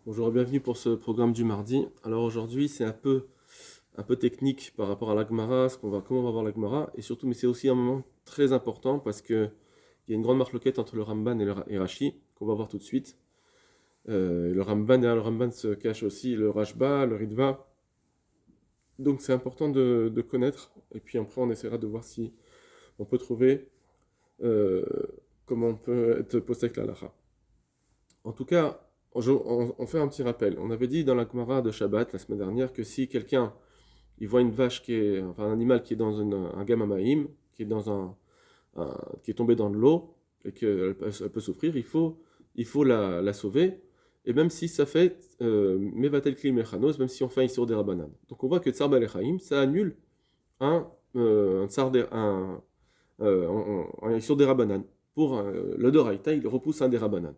Bonjour et bienvenue pour ce programme du mardi. Alors aujourd'hui, c'est un peu technique par rapport à la Gemara, comment on va voir la Gemara, et surtout, mais c'est aussi un moment très important parce que il y a une grande marloquette entre le Ramban et Rashi qu'on va voir tout de suite. Le Ramban, derrière le Ramban se cache aussi le Rashba, le Ritva. Donc c'est important de connaître, et puis après on essaiera de voir si on peut trouver euh, comment on peut être posé avec la halakha. En tout cas, on fait un petit rappel. On avait dit dans la Gemara de Shabbat la semaine dernière que si quelqu'un il voit une vache enfin un animal qui est dans un gamamaïm, qui est qui est tombé dans de l'eau et elle peut souffrir, il faut la sauver. Et même si ça fait mevatel kli mechanos, même si on fait un isur des rabanan. Donc on voit que tsar balechaim, ça annule un tsar un isur des rabanan. Pour le doraita, il repousse un des rabanan.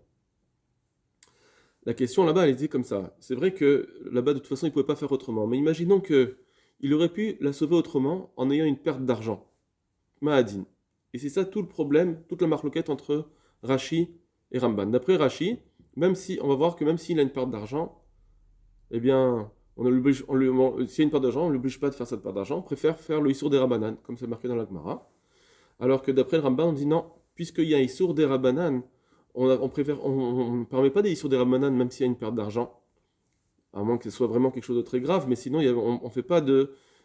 La question là-bas, elle était comme ça. C'est vrai que là-bas, de toute façon, il ne pouvait pas faire autrement. Mais imaginons qu'il aurait pu la sauver autrement en ayant une perte d'argent. Mahadin. Et c'est ça tout le problème, toute la marloquette entre Rashi et Ramban. D'après Rashi, on va voir que même s'il a une perte d'argent, eh bien, s'il y a une perte d'argent, on ne l'oblige pas de faire cette perte d'argent, on préfère faire le Issour des Rabanan, comme c'est marqué dans la Gemara. Alors que d'après le Ramban, on dit non, puisqu'il y a un Issour des Rabanan, on ne permet pas des Issour des Rabanan même s'il y a une perte d'argent, à moins que ce soit vraiment quelque chose de très grave, mais sinon on fait pas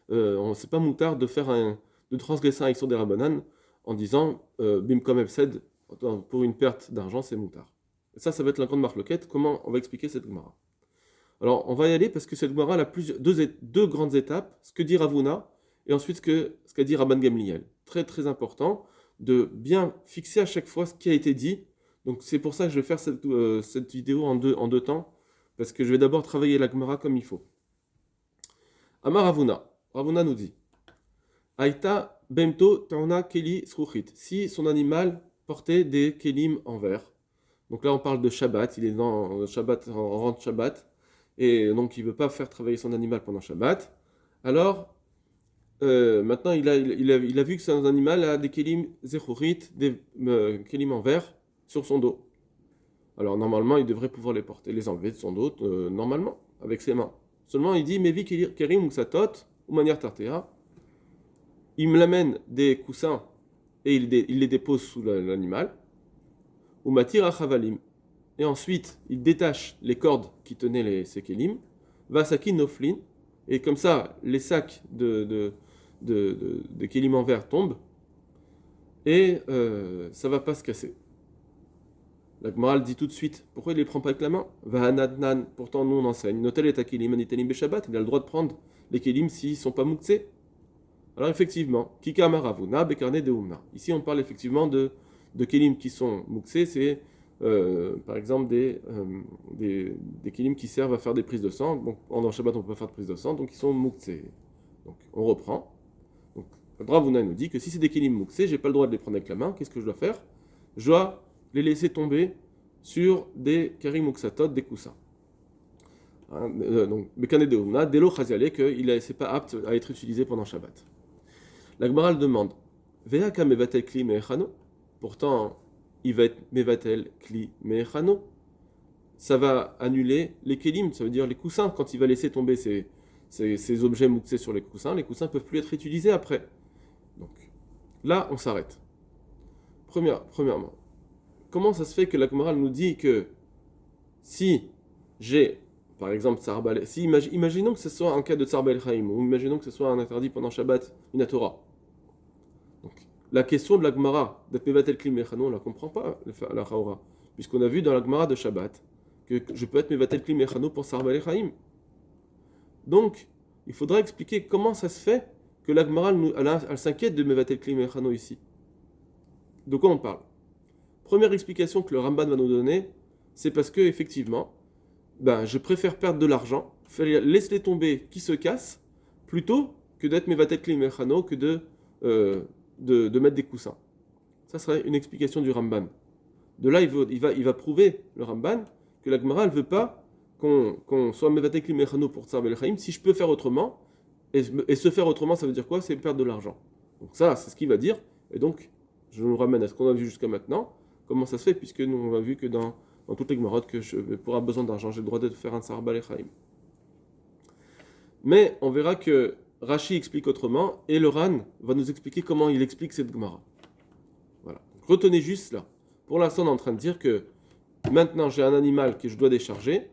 c'est pas moutard de transgresser un Issour des Rabanan en disant bim comme Efsed, pour une perte d'argent c'est moutard. Et ça va être la grande marloquette, comment on va expliquer cette Gemara. Alors on va y aller parce que cette Gemara a deux grandes étapes, ce que dit Ravuna et ensuite ce qu'a dit Rabban Gamliel. Très très important de bien fixer à chaque fois ce qui a été dit. Donc c'est pour ça que je vais faire cette vidéo en deux temps, parce que je vais d'abord travailler la Gemara comme il faut. Amar Ravuna. Ravuna nous dit Aïta bemto tauna keli sruchit. Si son animal portait des kelim en verre. Donc là on parle de Shabbat, il est dans Shabbat, en rentre Shabbat, et donc il ne veut pas faire travailler son animal pendant Shabbat. Alors maintenant il a vu que son animal a des kelim zechurit, des kelim en verre sur son dos. Alors normalement, il devrait pouvoir les enlever de son dos, normalement, avec ses mains. Seulement, il dit, Mevi kerim ou satot, ou manière tartea. Il me l'amène des coussins et il les dépose sous l'animal. Ou matir achavalim. Et ensuite, il détache les cordes qui tenaient ces kelim. Vasaki noflin. Et comme ça, les sacs de kelim en verre tombent. Et ça ne va pas se casser. La Gemara dit tout de suite, pourquoi il ne les prend pas avec la main Vahanadnan, pourtant nous on enseigne. Notel et Akilim Anitelim Beshabbat, il a le droit de prendre les Kelim s'ils ne sont pas mouksés. Alors effectivement, Kika Maravuna, Bekarne de Umna. Ici on parle effectivement de Kelim qui sont mouksés, c'est par exemple des Kelim qui servent à faire des prises de sang. Donc pendant Shabbat on ne peut pas faire de prise de sang, donc ils sont mouksés. Donc on reprend. Donc Ravuna nous dit que si c'est des Kelim mouksés, j'ai pas le droit de les prendre avec la main, qu'est-ce que je dois faire? Je dois les laisser tomber sur des karim uksatot, des coussins. Donc, Bekane de Oumna, Delo Chaziale, que c'est pas apte à être utilisé pendant Shabbat. La Gemara demande Veaka mevatel kli mechano. Pourtant, il va être mevatel kli mechano. Ça va annuler les kelim, ça veut dire les coussins. Quand il va laisser tomber ces objets mouxés sur les coussins ne peuvent plus être utilisés après. Donc, là, on s'arrête. Premièrement, comment ça se fait que la Gemara nous dit que si j'ai, par exemple, imaginons que ce soit un cas de Tsar Bel Chaim, ou imaginons que ce soit un interdit pendant Shabbat, une Torah. Donc, la question de la Gemara d'être Mevatel Kli Mechano, on ne la comprend pas, la Chaora, puisqu'on a vu dans la Gemara de Shabbat que je peux être Mevatel Kli Mechano pour Tsar Bel Chaim. Donc, il faudra expliquer comment ça se fait que la Gemara elle s'inquiète de Mevatel Kli Mechano ici. De quoi on parle? Première explication que le Ramban va nous donner, c'est parce que effectivement, je préfère perdre de l'argent, laisse-les tomber qui se cassent, plutôt que d'être mevatel kli mechano, que de mettre des coussins. Ça serait une explication du Ramban. De là, il va prouver, le Ramban, que la Gemara ne veut pas qu'on soit mevatel kli mechano pour Tsar Bel Chaim, si je peux faire autrement, et se faire autrement, ça veut dire quoi? C'est perdre de l'argent. Donc ça, c'est ce qu'il va dire, et donc, je nous ramène à ce qu'on a vu jusqu'à maintenant. Comment ça se fait, puisque nous on a vu que dans dans toutes les Gemarotes que pour avoir besoin d'argent, j'ai le droit de faire un Tsar Balechaim. Mais on verra que Rashi explique autrement et le Ran va nous expliquer comment il explique cette Gemara. Voilà. Donc, retenez juste là. Pour l'instant, on est en train de dire que maintenant j'ai un animal que je dois décharger,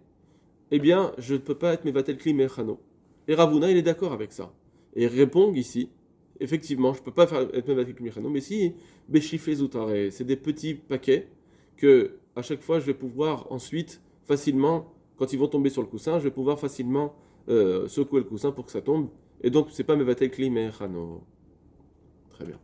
eh bien, je ne peux pas être Mevatel Kli Mechano. Et Ravuna, il est d'accord avec ça. Et il répond ici, effectivement, je ne peux pas être Mevatel Kli Mechano, mais si Béchifé Zoutare, c'est des petits paquets que à chaque fois je vais pouvoir ensuite facilement, quand ils vont tomber sur le coussin, je vais pouvoir facilement secouer le coussin pour que ça tombe. Et donc, c'est pas Mevatel Kli Mechano. Très bien.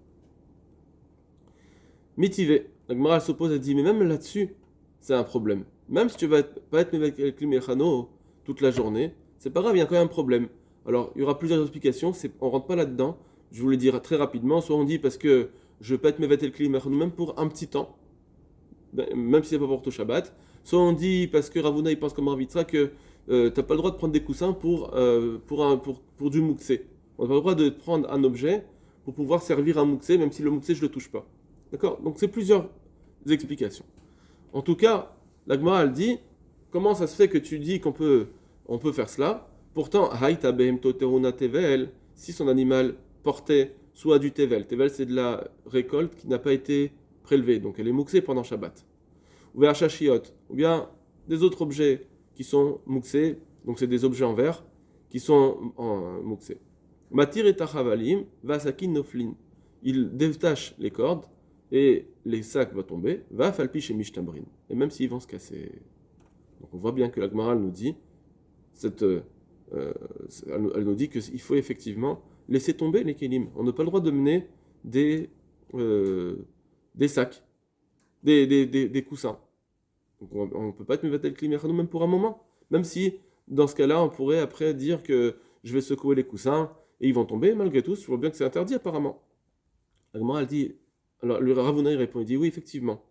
Mitivé. La Gemara s'oppose, elle dit, mais même là-dessus, c'est un problème. Même si tu vas pas être Mevatel Kli Mechano toute la journée, c'est pas grave, il y a quand même un problème. Alors, il y aura plusieurs explications, on rentre pas là-dedans. Je vous le dirai très rapidement. Soit on dit parce que je peux être Mevatel Kli Mechano même pour un petit temps, même si c'est pas pour tout Shabbat. Soit on dit parce que Ravuna il pense comme Ravitra que t'as pas le droit de prendre des coussins pour du mouxé. On n'a pas le droit de prendre un objet pour pouvoir servir un mouxé, même si le mouxé je le touche pas. D'accord? Donc c'est plusieurs explications. En tout cas, la Gemara elle dit comment ça se fait que tu dis on peut faire cela? Pourtant, Haïta behemto teruna tevel, si son animal portait soit du tevel. Tevel c'est de la récolte qui n'a pas été prélevée, donc elle est mouxée pendant Shabbat. Ou Ve'achashiot, ou bien des autres objets qui sont mouxés, donc c'est des objets en verre qui sont mouxés. Matir et tachavalim, vasakin noflin. Il détache les cordes et les sacs vont tomber, va falpi chez mishtabrin. Et même s'ils vont se casser. Donc on voit bien que la Gemara nous dit, elle nous dit qu'il faut effectivement laisser tomber les kélim. On n'a pas le droit de mener des sacs, des coussins. Donc on ne peut pas être Mevatel Kli Mechano même pour un moment. Même si, dans ce cas-là, on pourrait après dire que je vais secouer les coussins et ils vont tomber. Malgré tout, je vois bien que c'est interdit apparemment. La Gemara, elle dit, alors le Ravuna il répond, il dit oui, effectivement.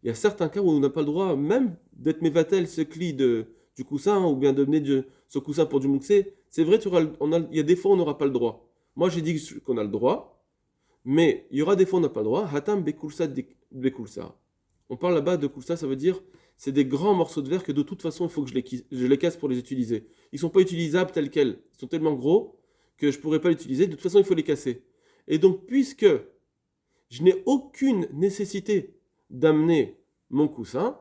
Il y a certains cas où on n'a pas le droit même d'être Mevatel ce Kli du coussin ou bien de mener ce coussin pour du mouxé. C'est vrai, il y a des fois où on n'aura pas le droit. Moi, j'ai dit qu'on a le droit, mais il y aura des fois où on n'a pas le droit. Hatam bekulsa bekulsa. On parle là-bas de kulsa, ça veut dire c'est des grands morceaux de verre que de toute façon il faut que je les casse pour les utiliser. Ils ne sont pas utilisables tels quels. Ils sont tellement gros que je ne pourrais pas les utiliser. De toute façon, il faut les casser. Et donc, puisque je n'ai aucune nécessité d'amener mon coussin,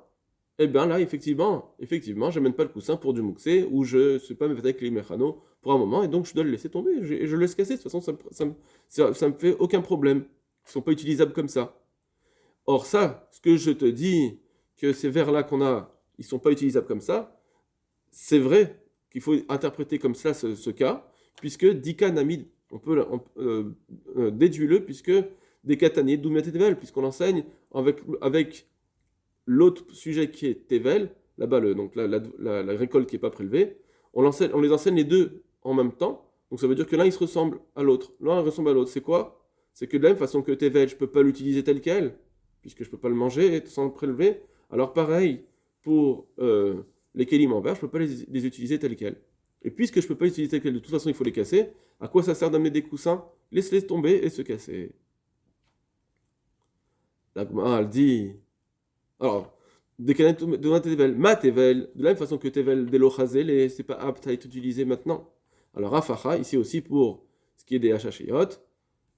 eh bien là, effectivement, je n'amène pas le coussin pour du mouxé ou je ne suis pas avec les mécanos pour un moment et donc je dois le laisser tomber. Et je le laisse casser. De toute façon, ça me fait aucun problème. Ils ne sont pas utilisables comme ça. Or ça, ce que je te dis, que ces verres-là qu'on a, ils ne sont pas utilisables comme ça, c'est vrai qu'il faut interpréter comme cela ce cas, puisque Dika Namid, on peut déduire-le, puisque des Katanier, Doumet et Tevel, puisqu'on enseigne avec l'autre sujet qui est Tevel, là-bas, donc la récolte qui n'est pas prélevée, on les enseigne les deux en même temps, donc ça veut dire que l'un il se ressemble à l'autre. L'un il ressemble à l'autre. C'est quoi? C'est que de la même façon que Tevel, je ne peux pas l'utiliser tel quel, puisque je ne peux pas le manger sans le prélever. Alors pareil, pour les kélim en verre, je ne peux pas les utiliser tels quels. Et puisque je ne peux pas les utiliser tels quels, de toute façon il faut les casser, à quoi ça sert d'amener des coussins? Laisse-les tomber et se casser. La Gemara, elle dit... Alors, de la même façon que Tevel, Delochazel, c'est pas apte à être utilisé maintenant. Alors Afacha, ici aussi pour ce qui est des hachashiyot,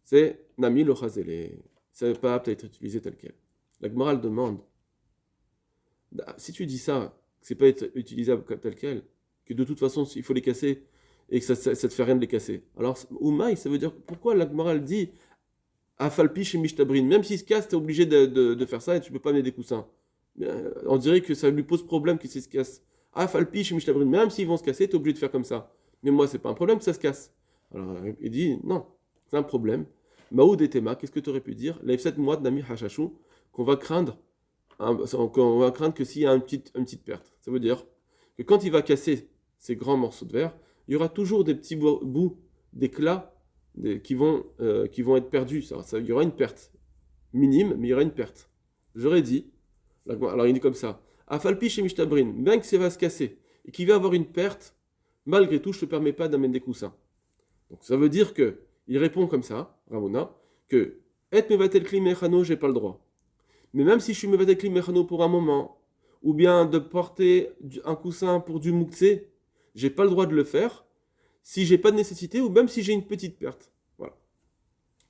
c'est Nami Lochazele. C'est pas apte à être utilisé tel quel. La Gemara demande, si tu dis ça, que c'est pas être utilisable tel quel, que de toute façon il faut les casser et que ça te fait rien de les casser. Alors Oumaï, ça veut dire pourquoi la Gemara dit Afalpi chez Mishtabrin, même s'il se casse, tu es obligé de faire ça et tu peux pas mettre des coussins. On dirait que ça lui pose problème qu'il se casse. Afalpi chez Mishtabrin, même s'ils vont se casser, tu es obligé de faire comme ça. Mais moi, c'est pas un problème que ça se casse. Alors il dit non, c'est un problème. Maoud et Tema, qu'est-ce que tu aurais pu dire? L'Efset Mouad Nami Hachachou, qu'on va craindre que s'il y a une petite perte. Ça veut dire que quand il va casser ces grands morceaux de verre, il y aura toujours des petits bouts d'éclats qui vont être perdus. Il y aura une perte minime, mais il y aura une perte. J'aurais dit, alors il dit comme ça, Afalpi chez Mishtabrin, bien que ça va se casser et qu'il va avoir une perte, malgré tout, je ne te permets pas d'amener des coussins. Donc ça veut dire que il répond comme ça, Ravuna, que Et mevatel kli mechano, j'ai pas le droit. Mais même si je suis mevatel kli mechano pour un moment, ou bien de porter un coussin pour du mouktsé, j'ai pas le droit de le faire si j'ai pas de nécessité ou même si j'ai une petite perte. Voilà.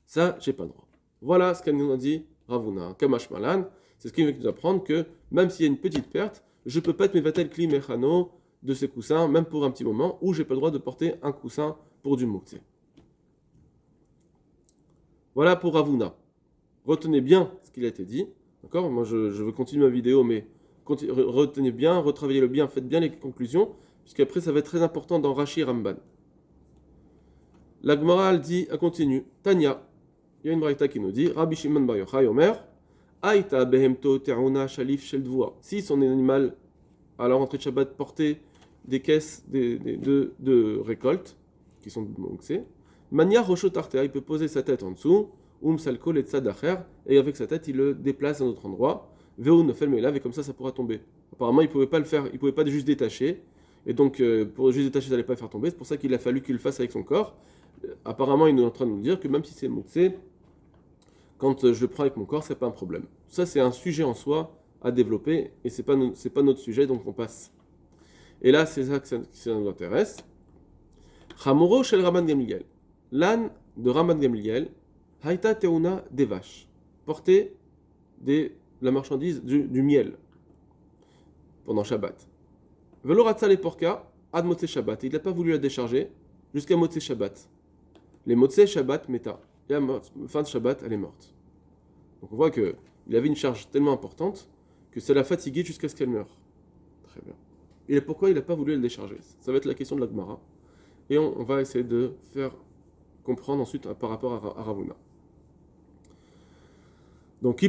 Ça, j'ai pas le droit. Voilà ce qu'elle nous a dit Ravuna. Kamash Malan, c'est ce qui veut nous apprendre que même s'il y a une petite perte, je peux pas être mevatel kli mechano de ces coussins, même pour un petit moment, où j'ai pas le droit de porter un coussin pour du mouktsé. Voilà pour Ravuna. Retenez bien ce qu'il a été dit. D'accord? Moi, je veux continuer ma vidéo, mais retenez bien, retravaillez-le bien, faites bien les conclusions, puisqu'après, ça va être très important dans Rashi Ramban. La Gemara, elle dit, elle continue. Tanya, il y a une braïta qui nous dit, Rabbi Shimon Bar Yochai Omer, Aïta behemto te'una shalif shel dvoa. Si son animal, à la rentrée de Shabbat, portait des caisses de récolte, qui sont mouxées, Mania Roshot Artea, il peut poser sa tête en dessous, Salkol et Tzadacher, et avec sa tête, il le déplace à un autre endroit, Veu ne fait le et comme ça pourra tomber. Apparemment, il ne pouvait pas le faire, il ne pouvait pas juste détacher, et donc pour juste détacher, ça n'allait pas le faire tomber, c'est pour ça qu'il a fallu qu'il le fasse avec son corps. Apparemment, il est en train de nous dire que même si c'est mouxé, quand je le prends avec mon corps, c'est pas un problème. Ça, c'est un sujet en soi à développer, et c'est pas notre sujet, donc on passe. Et là, c'est ça que ça nous intéresse. Chamoro shel Raman Gamliel. L'âne de Raman Gamliel, Haïta Teuna des vaches, porter la marchandise du miel pendant Shabbat. Veloratza les porca, ad Motzei Shabbat. Il n'a pas voulu la décharger jusqu'à Motzei Shabbat. Les Motzei Shabbat meta. Et à la fin de Shabbat, elle est morte. Donc on voit qu'il avait une charge tellement importante que ça l'a fatigué jusqu'à ce qu'elle meure. Très bien. Et pourquoi il n'a pas voulu la décharger? Ça va être la question de la Gemara. Et on va essayer de faire comprendre ensuite par rapport à Ravuna. Donc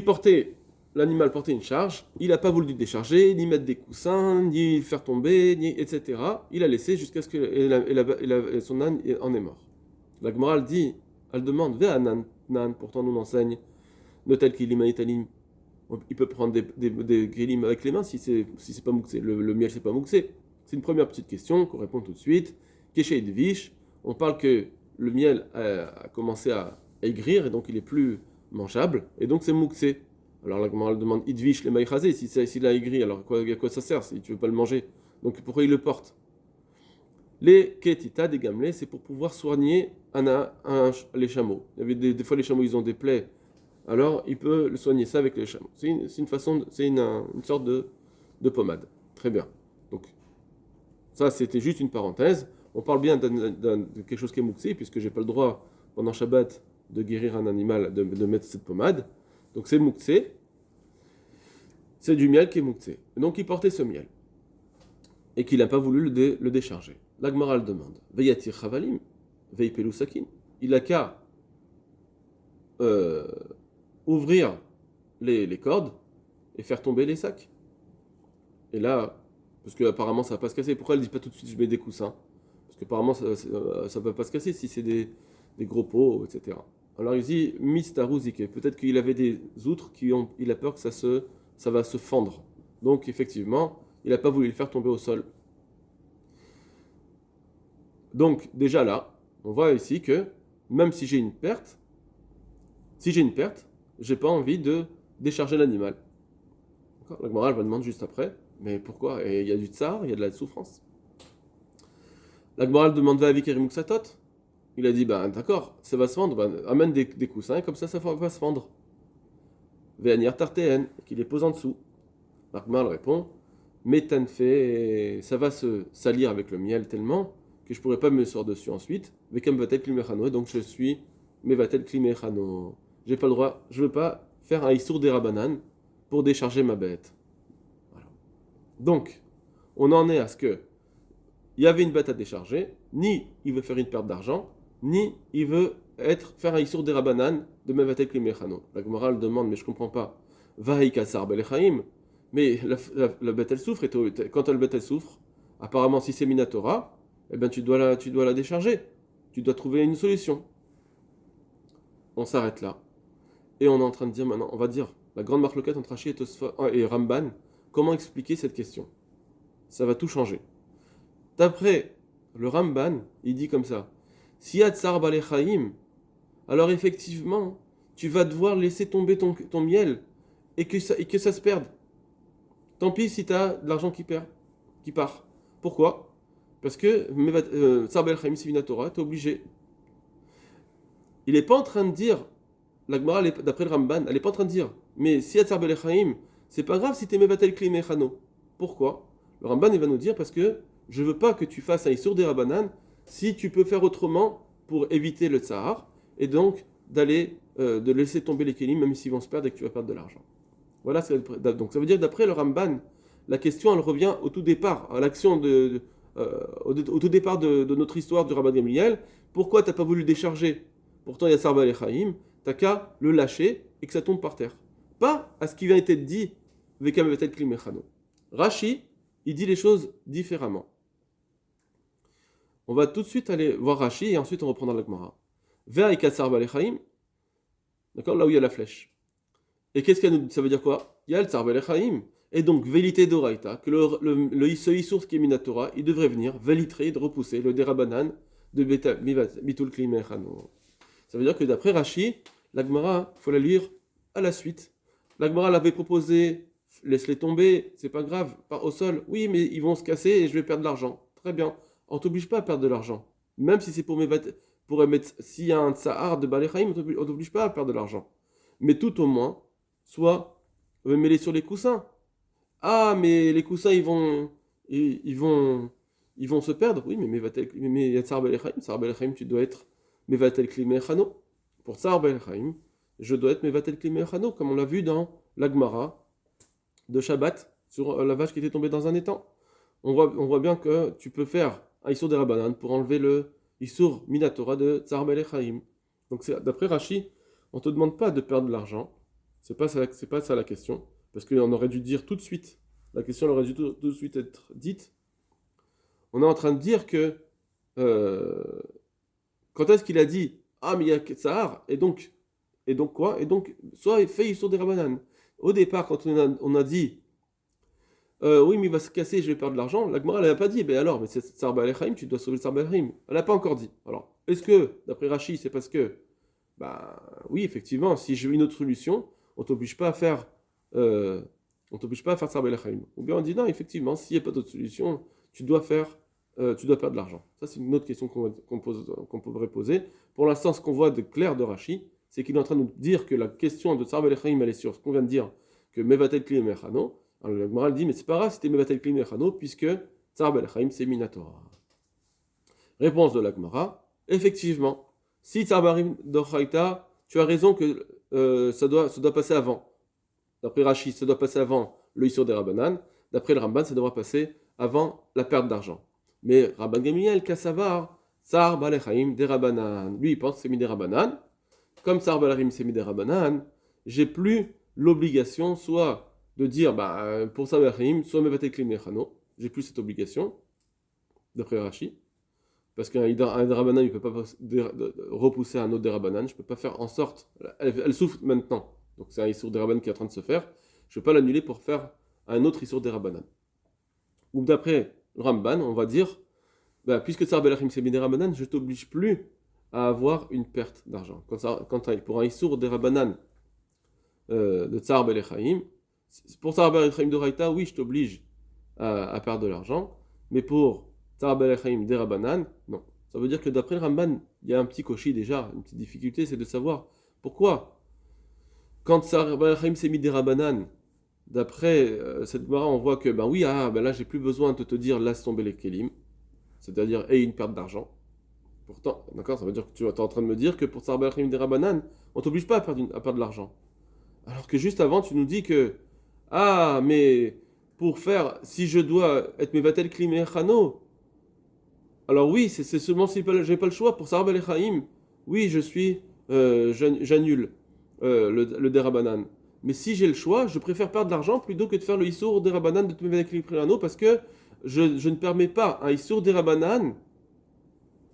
l'animal portait une charge, il n'a pas voulu décharger, ni mettre des coussins, ni faire tomber, etc. Il a laissé jusqu'à ce que son âne en est mort. La Gemara elle demande, Vea nan, pourtant nous enseigne, notel kilim italim, il peut prendre des kilim avec les mains si c'est pas mouxé. Le miel c'est pas mouxé. C'est une première petite question qu'on répond tout de suite. Keshe Edvish, on parle que le miel a commencé à aigrir et donc il est plus mangeable et donc c'est mouxé. Alors la Gemara demande Idvish les maïchazé, s'il a aigri, alors à quoi ça sert si tu veux pas le manger? Donc pourquoi il le porte? Les ketita des gamelets, c'est pour pouvoir soigner les chameaux. Il y avait des fois les chameaux ils ont des plaies, alors il peut le soigner ça avec les chameaux. C'est une façon, c'est une sorte de pommade. Très bien. Donc ça c'était juste une parenthèse. On parle bien de quelque chose qui est mouxé, puisque j'ai pas le droit pendant Shabbat de guérir un animal, de mettre cette pommade. Donc c'est mouxé. C'est du miel qui est mouxé. Donc il portait ce miel. Et qu'il n'a pas voulu le décharger. La Gemara le demande. Veyatir chavalim, veipelu sakin. Il a qu'à ouvrir les cordes et faire tomber les sacs. Et là, parce qu'apparemment ça va pas se casser. Pourquoi elle ne dit pas tout de suite je mets des coussins? Parce qu'apparemment ça ne va pas se casser si c'est des gros pots, etc. Alors il dit mistarouzike. Peut-être qu'il avait des outres il a peur que ça va se fendre. Donc effectivement, il n'a pas voulu le faire tomber au sol. Donc déjà là, on voit ici que même si j'ai une perte, j'ai pas envie de décharger l'animal. La Gemara va demander juste après, mais pourquoi? Et il y a du tsar, il y a de la souffrance. La Gemara demande à Avikerim Ksatot. Il a dit, d'accord, ça va se vendre, amène des coussins, comme ça va se vendre. Ve'anir tartéen, qu'il les pose en dessous. La Gemara répond, mais ça va se salir avec le miel tellement que je ne pourrais pas me sortir dessus ensuite. Vekam vatel klimechano, donc je suis mevatel klimechano. J'ai pas le droit, je ne veux pas faire un issour des rabanan pour décharger ma bête. Voilà. Donc, on en est à ce que il y avait une bête à décharger, ni il veut faire une perte d'argent, ni il veut faire un issour des rabanan de mevatel klimechano. La Gemara le demande, mais je ne comprends pas. Vahaïkasar belechaim. Mais la bête elle souffre, et quand la bête elle souffre, apparemment si c'est Minatora, eh ben tu dois la décharger. Tu dois trouver une solution. On s'arrête là. Et on est en train de dire maintenant, on va dire, la grande marloquette entre Rashi et Ramban, comment expliquer cette question? Ça va tout changer. D'après le Ramban, il dit comme ça, si yad tsar balechaim, alors effectivement, tu vas devoir laisser tomber ton miel et que ça se perde. Tant pis si tu as de l'argent qui part. Pourquoi? Parce que Tsar Belchaim Sivina Torah, tu es obligé. Il n'est pas en train de dire, la Gemara, d'après le Ramban, elle n'est pas en train de dire, mais si y a Tsar Belchaim, c'est pas grave si tu es Mevatel Kli Mechano. Pourquoi? Le Ramban, il va nous dire parce que je veux pas que tu fasses un Issour des Rabanan si tu peux faire autrement pour éviter le Tsar et donc de laisser tomber les Kélim même s'ils vont se perdre et que tu vas perdre de l'argent. Voilà, donc ça veut dire que d'après le Ramban, la question elle revient au tout départ, à l'action au tout départ de notre histoire du Rabban Gamliel. Pourquoi tu n'as pas voulu décharger? Pourtant il y a Sarba Lechaim, t'as qu'à le lâcher et que ça tombe par terre. Pas à ce qui vient d'être dit, Vekam Vetet Klimechano. Rashi, il dit les choses différemment. On va tout de suite aller voir Rashi et ensuite on reprendra la Gemara. Ve'aikat Sarba Lechaim, d'accord, là où il y a la flèche. Et qu'est-ce que ça veut dire quoi? Il y a le Tsar Belechaim. Et donc, Vélité d'Oraita, que ce Issour qui est Minatora, il devrait venir vélitrer, de repousser le Derabanan de Bitul Klimechano. Ça veut dire que d'après Rashi, la Gemara, il faut la lire à la suite. La Gemara l'avait proposé, laisse-les tomber, c'est pas grave, pas au sol. Oui, mais ils vont se casser et je vais perdre de l'argent. Très bien. On t'oblige pas à perdre de l'argent. Même si c'est pour émettre, s'il y a un Tsahar de Balechaim, on t'oblige pas à perdre de l'argent. Mais tout au moins, soit mêler sur les coussins. Ah, mais les coussins, ils vont se perdre. Oui, mais il y a Tsar Belechaim, tu dois être Mevatel Klimechano. Pour Tsar Belechaim, je dois être Mevatel Klimechano, comme on l'a vu dans l'Agmara de Shabbat, sur la vache qui était tombée dans un étang. On voit bien que tu peux faire un Issour des Rabanan pour enlever le Issour Minatora de Tsar Belechaim. Donc d'après Rashi, on ne te demande pas de perdre de l'argent. C'est pas ça la question. Parce qu'on aurait dû dire tout de suite. La question aurait dû tout de suite être dite. On est en train de dire que quand est-ce qu'il a dit ah mais il y a Tsahar et donc quoi? Et donc soit il fait Issour des Rabanan. Au départ quand on a dit oui mais il va se casser, je vais perdre de l'argent, la Gemara elle n'a pas dit, ben alors mais c'est Tsar Balechaim, tu dois sauver le Tsar Balechaim. Elle n'a pas encore dit. Alors est-ce que d'après Rashi c'est parce que bah oui effectivement si je veux une autre solution on t'oblige pas à faire Tsar Belechaim. Ou bien on dit non, effectivement, s'il n'y a pas d'autre solution, tu dois perdre de l'argent. Ça, c'est une autre question qu'on pourrait poser. Pour l'instant, ce qu'on voit de clair de Rashi, c'est qu'il est en train de nous dire que la question de Tsar Belechaim, elle est sur ce qu'on vient de dire, que Mevatel Kli Mechano. Alors le Gemara dit, mais c'est pas grave, c'était Mevatel Kli Mechano, puisque Tsar Belechaim, c'est Minatora. Réponse de la Gemara, effectivement, si Tsar Belechaim d'Ochaïta, tu as raison que ça doit passer avant. D'après Rashi, ça doit passer avant le Issour des Rabanan. D'après le Ramban, ça devra passer avant la perte d'argent. Mais Rabban Gamliel, Kassavar, Tsar Balechaim des Rabanan. Lui, il pense que c'est mis des Rabanan. Comme Tsar Balechaim c'est mis des Rabanan, j'ai plus l'obligation soit de dire pour Tsar Balechaim, soit Mevatel Kli Mechano. J'ai plus cette obligation, d'après Rashi. Parce qu'un Rabanan, il ne peut pas repousser un autre des Rabanan. Je ne peux pas faire en sorte. Elle souffre maintenant. Donc c'est un Issour des Rabanan qui est en train de se faire. Je ne peux pas l'annuler pour faire un autre Issour des Rabanan. Ou d'après le Ramban, on va dire, puisque Tsar Belechaim c'est mis des Rabanan, je ne t'oblige plus à avoir une perte d'argent. Pour un Issour des Rabanan de Tsar Belechaim, pour Tsar Belechaim d'Oraïta, oui, je t'oblige à perdre de l'argent. Mais pour Tsar Belechaim des Rabanan, non. Ça veut dire que d'après le Ramban, il y a un petit cochi déjà, une petite difficulté, c'est de savoir pourquoi. Quand Tsar Belechaim s'est mis des Rabanan, d'après cette Gemara, on voit que là j'ai plus besoin de te dire laisse tomber les Kélim, c'est-à-dire une perte d'argent. Pourtant, d'accord, ça veut dire que tu es en train de me dire que pour Tsar Belechaim des Rabanan, on t'oblige pas à perdre de l'argent. Alors que juste avant, tu nous dis que mais pour faire, si je dois être Mevatel Kli Mechano, alors oui, c'est seulement si j'ai pas le choix pour Tsar Belechaim, oui, j'annule le Derabanan. Mais si j'ai le choix, je préfère perdre de l'argent plutôt que de faire le Issour Derabanan de Mevatel Kli Mechano parce que je ne permets pas un Issour Derabanan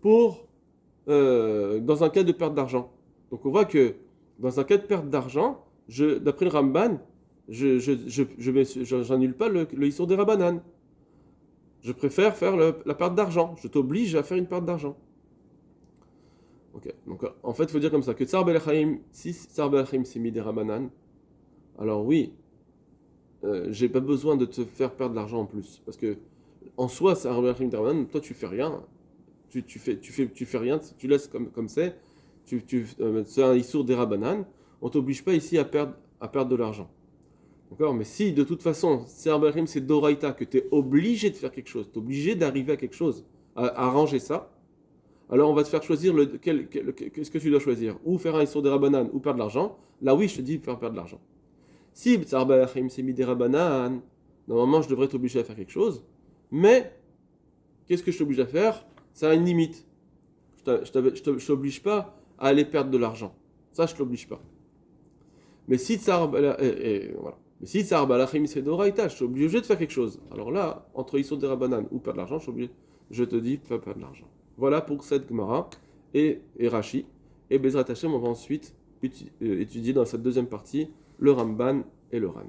pour dans un cas de perte d'argent. Donc on voit que dans un cas de perte d'argent, d'après le Ramban, je n'annule pas le Issour Derabanan. Je préfère faire la perte d'argent. Je t'oblige à faire une perte d'argent. Ok. Donc en fait, il faut dire comme ça que Tsar Belechaim, si Tsar Belechaim s'est mis des Rabanan, alors oui, j'ai pas besoin de te faire perdre de l'argent en plus. Parce que, en soi, c'est un Rabbi Achim Derabanan, toi tu fais rien. Tu fais rien, tu laisses comme c'est. C'est un Issour Derabanan. On t'oblige pas ici à perdre de l'argent. D'accord? Mais si de toute façon, c'est Rabbi Achim, c'est Doraita, que tu es obligé de faire quelque chose, tu es obligé d'arriver à quelque chose, à arranger ça, alors on va te faire choisir qu'est-ce que tu dois choisir, ou faire un Issour Derabanan, ou perdre de l'argent. Là oui, je te dis faire perdre de l'argent. Si Rabbi Achim c'est mis Derabanan, normalement je devrais t'obliger à faire quelque chose, mais qu'est-ce que je t'oblige à faire? Ça a une limite. Je t'oblige pas à aller perdre de l'argent. Ça, je t'oblige pas. Mais si Tsar voilà. Mais si Tsar Balachim c'est Doraita, je suis obligé de faire quelque chose. Alors là, entre Issour des Rabanan ou perdre de l'argent, je te dis, fais perdre de l'argent. Voilà pour cette Gemara et Rashi. Et Bezrat Hashem, on va ensuite étudier dans cette deuxième partie le Ramban et le Ran.